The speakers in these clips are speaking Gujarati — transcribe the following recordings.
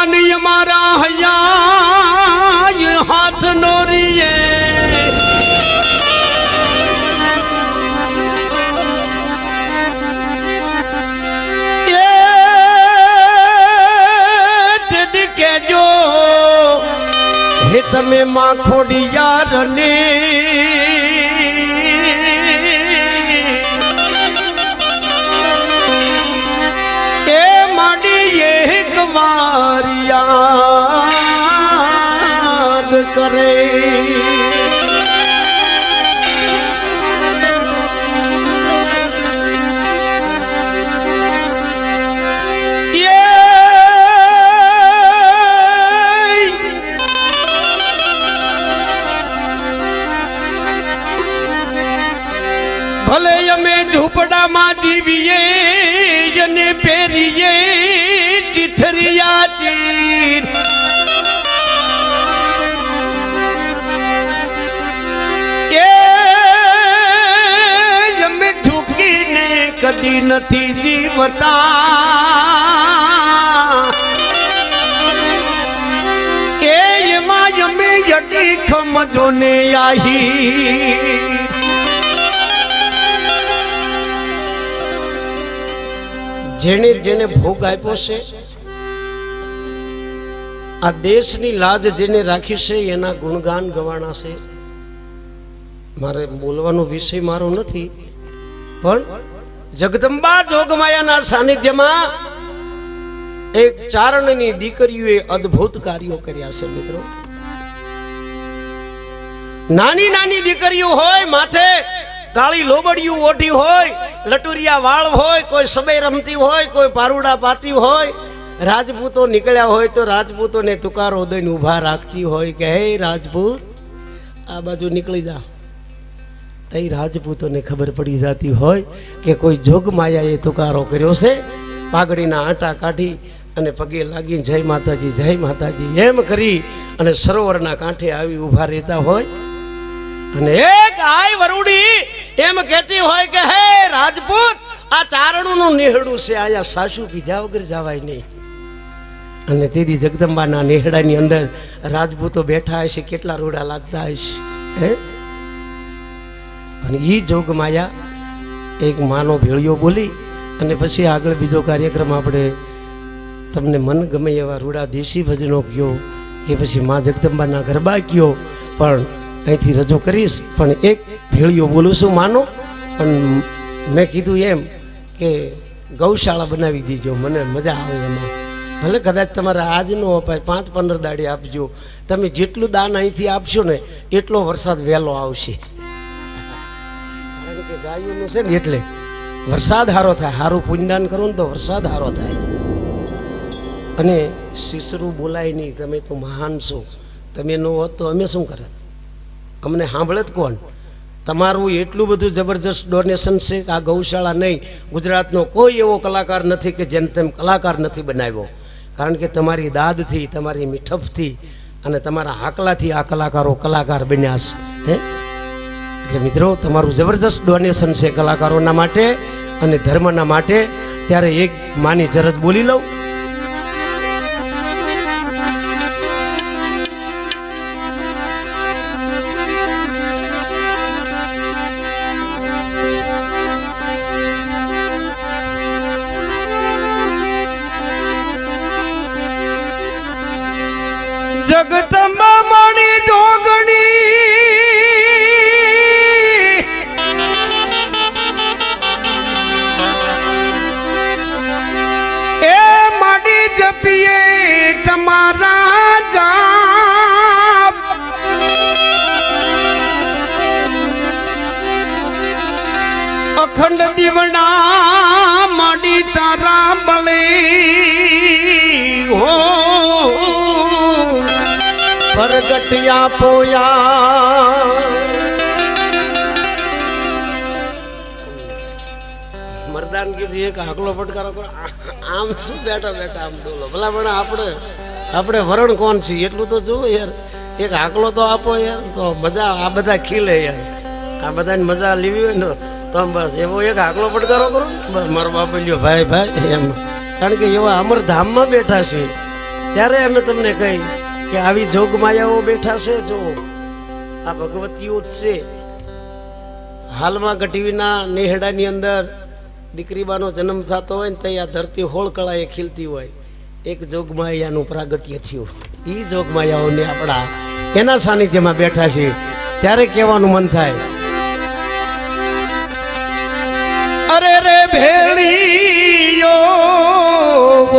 માની મારા હૈયા હાથ નોરીએ કેજો હે તમે માં ખોડિયાર ને એ માડી એક વાર યાદ કરે ભલે અમે ઝૂંપડામાં જીવીએ અને પહેરીએ ચીથરિયા ચીર એ અમે ઝૂકીને કદી નથી જીવતા એ એમાં અમે યડી ખમજો ને આહી જેને જેને ભોગ આપ્યો છે આ દેશની લાજ જેને રાખી છે એના ગુણગાન ગવાણા છે મારે બોલવાનો વિષય મારો નથી પણ જગદંબા જોગમાયાના સાનિધ્યમાં એક ચારણની દીકરીઓએ અદ્ભુત કાર્યો કર્યા છે મિત્રો નાની નાની દીકરીઓ હોય માથે કાળી લોબડિયું ઓઢી હોય લટુરિયા વાળ હોય કોઈ સબે રમતી હોય કોઈ પારુડા પાતી હોય રાજપૂતો નીકળ્યા હોય તો રાજપૂતોને તુકારો દઈને ઊભા રાખતી હોય કે હે રાજપૂત આ બાજુ નીકળી જા તઈ રાજપૂતોને ખબર પડી જતી હોય કે કોઈ જોગમાયાએ તુકારો કર્યો છે પાઘડીના આંટા કાઢી અને પગે લાગી જય માતાજી એમ કરી અને સરોવરના કાંઠે આવી ઊભા રહેતા હોય અને એક આય વરુડી એમ કહેતી હોય કે હે રાજપૂત આ ચારણોનું નેહડું છે આયા સાસુ પીધા વગર જવાય નહીં અને તેથી જગદંબાના નેહડાની અંદર રાજપૂતો બેઠા હશે કેટલા રૂડા લાગતા હશે હે અને ઈ જોગમાયા એક માનો ભેળિયો બોલી અને પછી આગળ બીજો કાર્યક્રમ આપણે તમને મન ગમે એવા રૂડા દેશી ભજનો કયો કે પછી મા જગદંબાના ગરબા કયો પણ અહીંથી રજૂ કરીશ પણ એક ભેળિયો બોલું છું માનો પણ મેં કીધું એમ કે ગૌશાળા બનાવી દીજો મને મજા આવે એમાં ભલે કદાચ તમારે આજ ન અપાય 5-15 દાડે આપજો તમે જેટલું દાન અહીંથી આપશો ને એટલો વરસાદ વહેલો આવશે કારણ કે ગાયોનું છે ને એટલે વરસાદ સારો થાય સારું પુણ્યદાન કરો ને તો વરસાદ સારો થાય અને શીસરું બોલાય નહીં તમે તો મહાન છો તમે ન હોત તો અમે શું કરે અમને સાંભળે જ કોણ તમારું એટલું બધું જબરજસ્ત ડોનેશન છે કે આ ગૌશાળા નહીં ગુજરાતનો કોઈ એવો કલાકાર નથી કે જેને તેમ કલાકાર નથી બનાવ્યો કારણ કે તમારી દાદથી તમારી મીઠપથી અને તમારા હાકલાથી આ કલાકારો કલાકાર બન્યા છે એટલે મિત્રો તમારું જબરજસ્ત ડોનેશન છે કલાકારોના માટે અને ધર્મના માટે ત્યારે એક માની જરજ બોલી લઉં જગદંબા મણી જોગણી એ મડી જપીએ તમારા જાપ અખંડ દીવડા મડી તારા બળે હો પરગટિયા પોયા મરદાનગીથી એક આકલો ફટકારો કરો આમ શું બેઠા બેઠા આમ ડોલો ભલા પણ આપણે વરણ કોણ છીએ એટલું તો જુઓ યાર એક આકલો તો આપો યાર તો મજા આ બધા ખીલે યાર આ બધાની મજા લેવી હોય ને તો આમ બસ એવો એક આકલો ફટકારો કરો બસ મારો બાપ લ્યો ભાઈ એમ કારણ કે એવા અમરધામમાં બેઠા છે ત્યારે અમે તમને કહી કે આવી જોગમાયાઓ બેઠા છે. જો આ ભગવતીઓ જ છે. હાલમાં ગઢવીના નેહડાની અંદર દીકરીબાનો જન્મ થતો હોય ને ત્યાં આ ધરતી હોળ કળાએ ખીલતી હોય. એક જોગમાયાનું પ્રાગટ્ય થયું. એ જોગમાયાઓને આપણા એના સાનિધ્યમાં બેઠા છે ત્યારે કહેવાનું મન થાય, અરે રે ભેળીઓ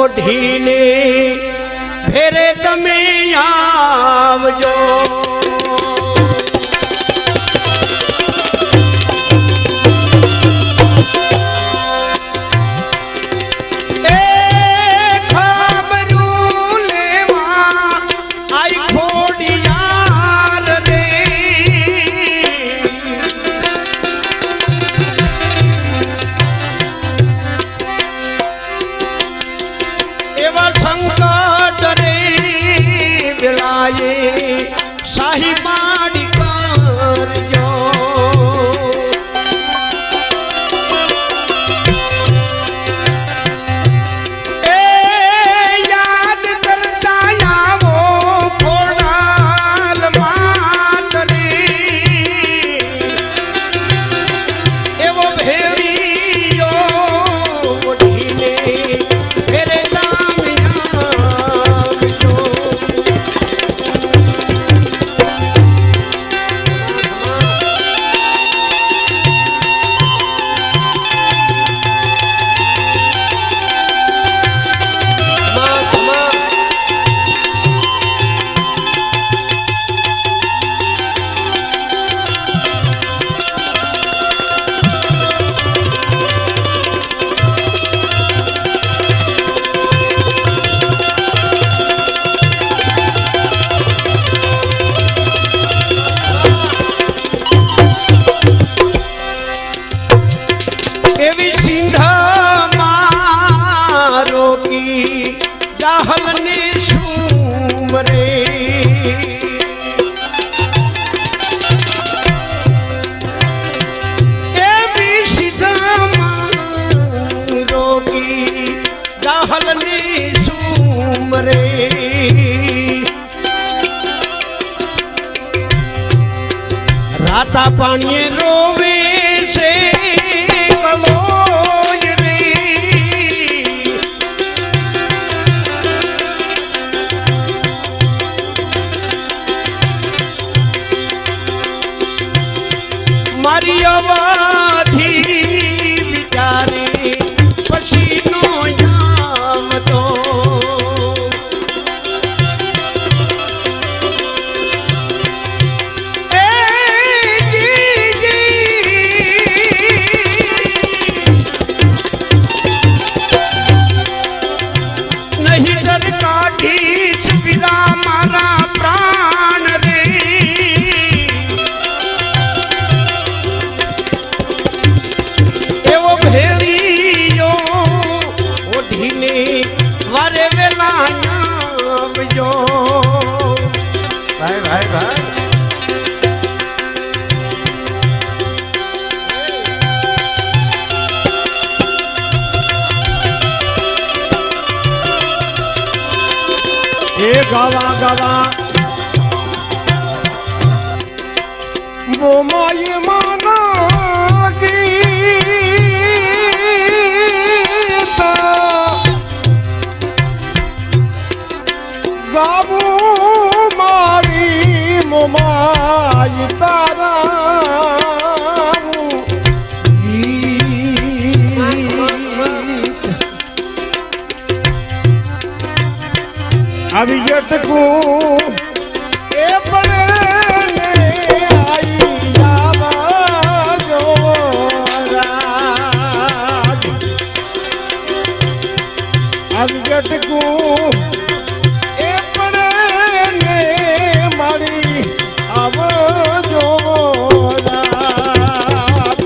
ઓઢીને ભેરે તમે આવજો. શાહી માડી કરજો. એ યાદ કરતા આવો ખોડાલ માતરી એવો ભેળીયો ઓઢીને ફેરે રાતા પાણીએ રોવે છે કલોય રે. મારી અવાધી વિચારે પછી નો જામ તો ગાવા ગાવા મોમાય માના ગીત ગાવું મારી મોમાય તારા ગીત આવી જટકું એ પડે આઈ જાવા જો રાજ. આવી જટકું એ પડે મારી આવજો રાજ.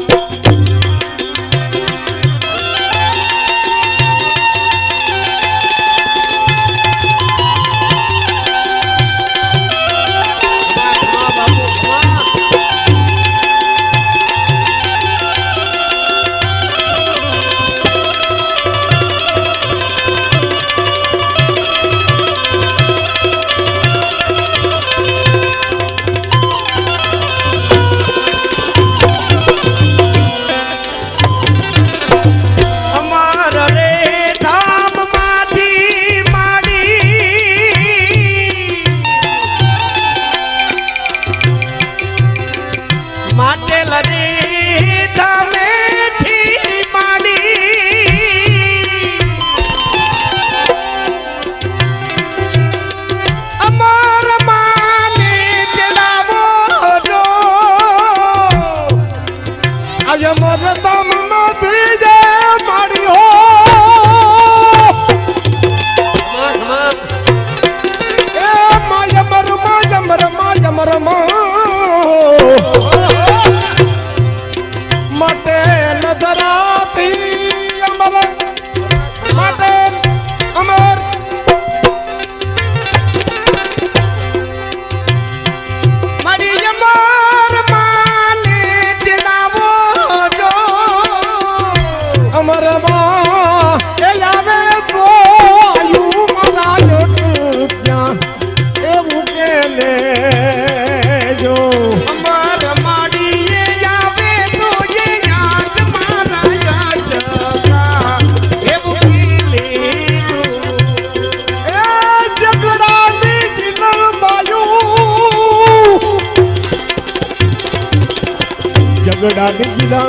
ઝઘડાની ગીલા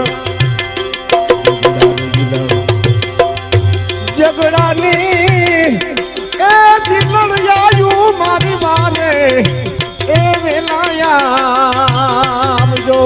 ઝઘડાની એ જીવન આયુ મારી માને એ વેલાયા જો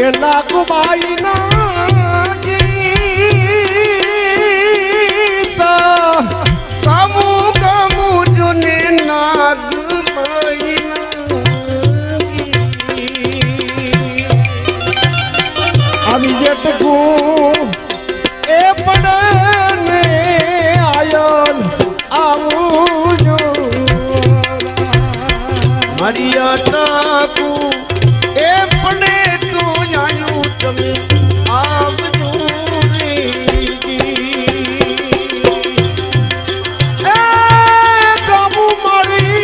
એના કુમાઈ ના ગીત કામુ કામુ જુને નાગ માઈ આવી જેટકું એ પડને આયન આવું જો મારી અટકું એ પડે તો આયું તમે આવજો રે એ કામુ મારી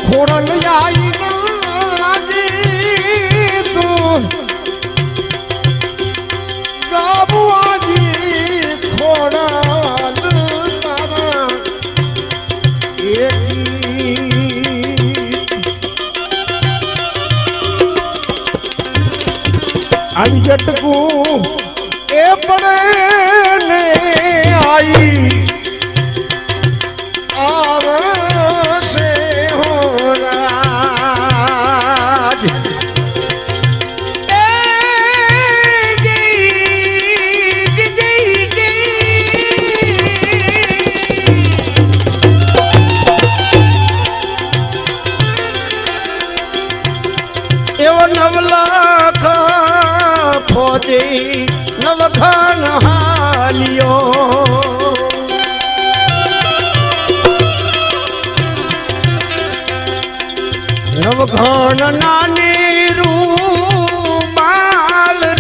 ખોડલ આઈ નાજી તું ગાબુઆજી ખોડલ તારા આવી જટકું એ પડે ને આઈ આવશે હો રાજ એવો નવલાખ ફોજી નવખાન હાલ્યો નવખાન નાની રૂમાલ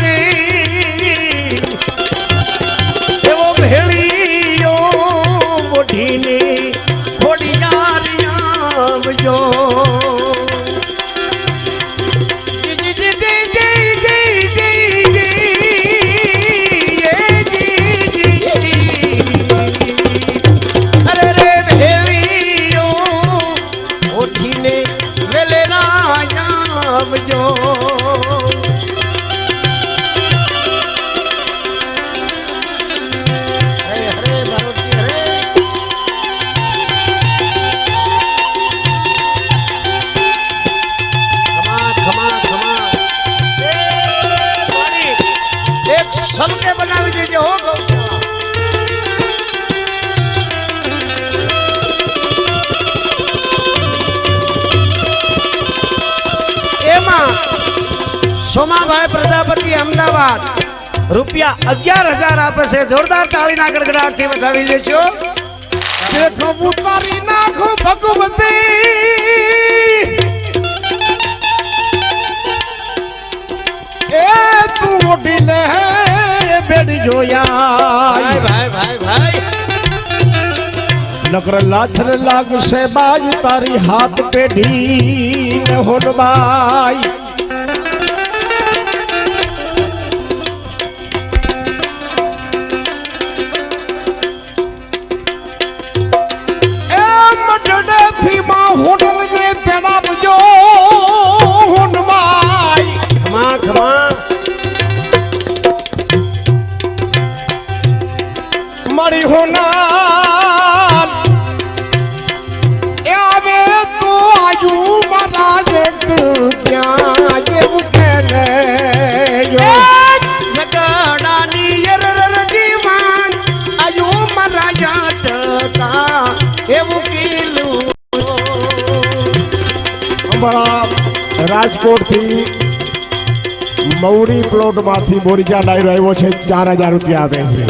રે એવો ભેળીયો મોઢીને ખોડિયાર આવજો વેલે રાજા સોમાભાઈ પ્રજાપતિ અમદાવાદ રૂપિયા 11,000 આપે છે. જોરદાર તાળીના ગડગડાટથી વધાવી લેજો. દેખ ઉતારી નાખો ભગવતી એ તું ઓઢી લે બેડી જોયા ભાઈ નકર લાછન લાગશે બાજ તારી હાથ પેઢી ને હોનબાઈ હોટલ ને તેડાવજો હોનબાઈ ખમા ખમા મારી હોના એ આવે તો આજુ મારા જટ ત્યાં જેવું કે જગડાની યરર જીવાન આયુ મારા જાટકા એવું કીલું. અમારા રાજકોટ થી મૌરી પ્લોટ માંથી બોરીજા ડાયરો આવ્યો છે 4,000 રૂપિયા આપે છે.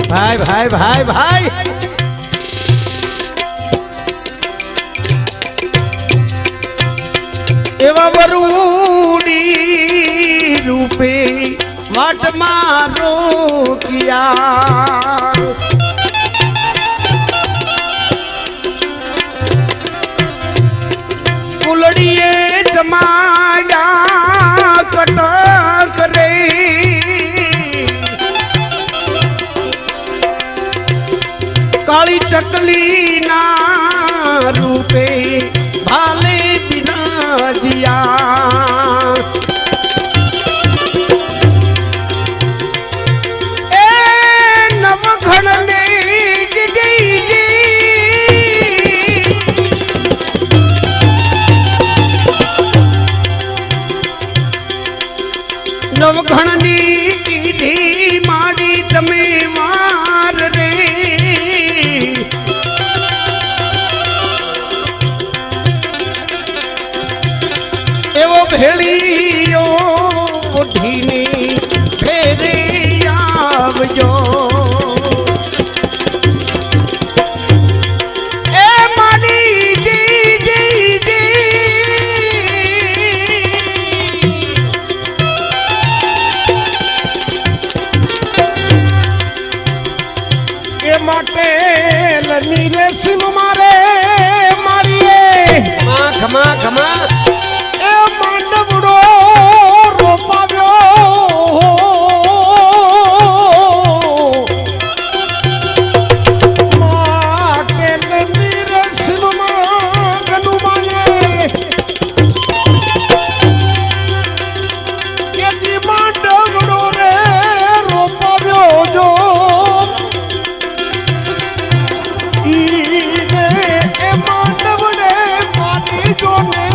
ભાઈ એવા વરુડી રૂપે વાટ મારો કિયા કુલડીએ જમાયા કટક રે કાળી ચકલી ના રૂપે ભાલે બિના જીયા એ નવખણ ને નવઘણની કીધી માડી તમે વાર રે એવો ભેળીઓ ઓઢીને ફેરે આવજો. એ માડી માટે લની રે સિમ મારે મારીએ ખમા ખમા એ માંડવડો રોપાવ્યો માટે લની રે સિમ માં ગનુમાયે કેદી માંડવડો રે રોપાવ્યો જો ઈ રે એ માંડવડે પાણી જોને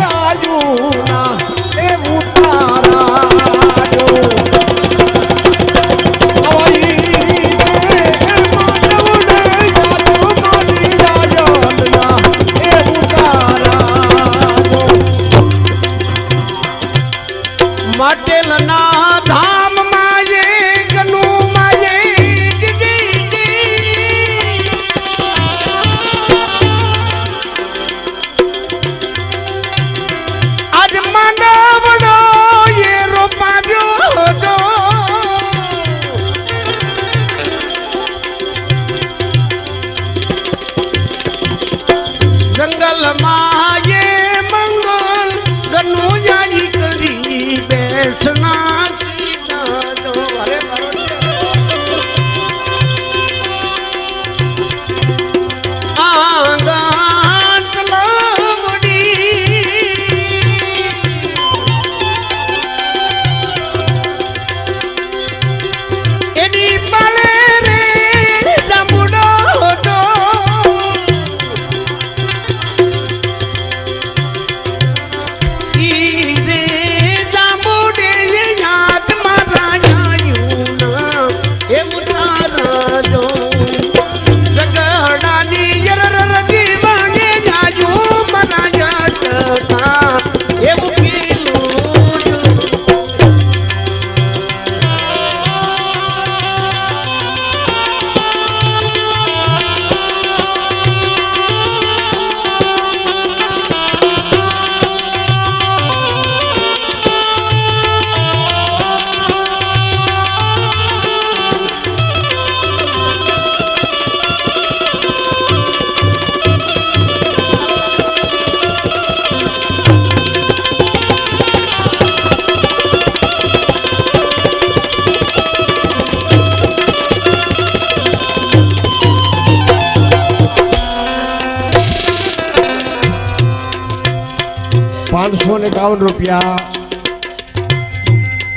રૂપિયા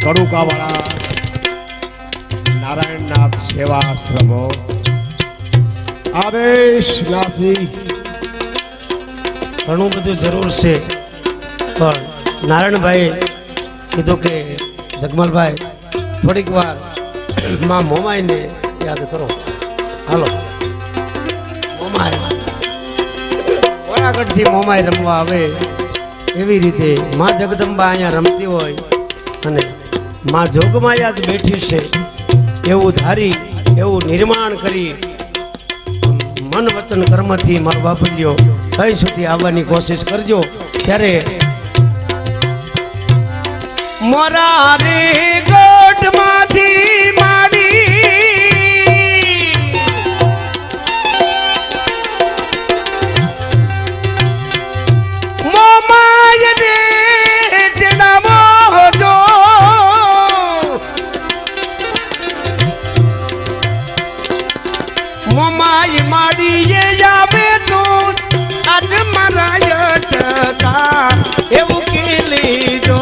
કડુકાવાળા નારાયણનાથ સેવાશ્રમો આદેશનાથજી ઘણું બધું જરૂર છે પણ નારાયણભાઈ કીધું કે જગમલભાઈ થોડીક વાર માં મોમાઈને યાદ કરો. હાલો મોમાય ઓરાગઢથી મોમાય રમવા આવે એવી રીતે માં જગદંબા અહીંયા રમતી હોય અને માં જોગમાયા જ બેઠી છે એવું ધારી એવું નિર્માણ કરી મન વચન કર્મથી મારો બાપલ્યો કઈ સુધી આવવાની કોશિશ કરજો. ત્યારે મોરા રે ગઢમાંથી મારી મોમાય ને જણાવો જો મોમાય માડી એ આવે તો આજ મારા ટકા એવું કે લીધો.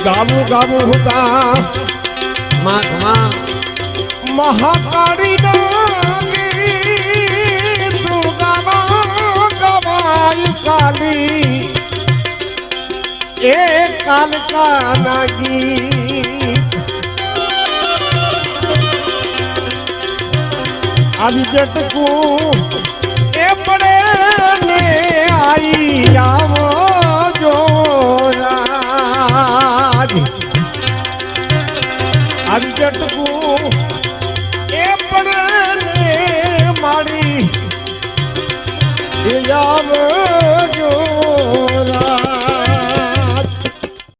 ગામું ગામું હુતા માં મહાકાળી નાગી તું ગામાં ગવાઈ કાલી એ કાલકા નાગી આવી જટકું એ પડે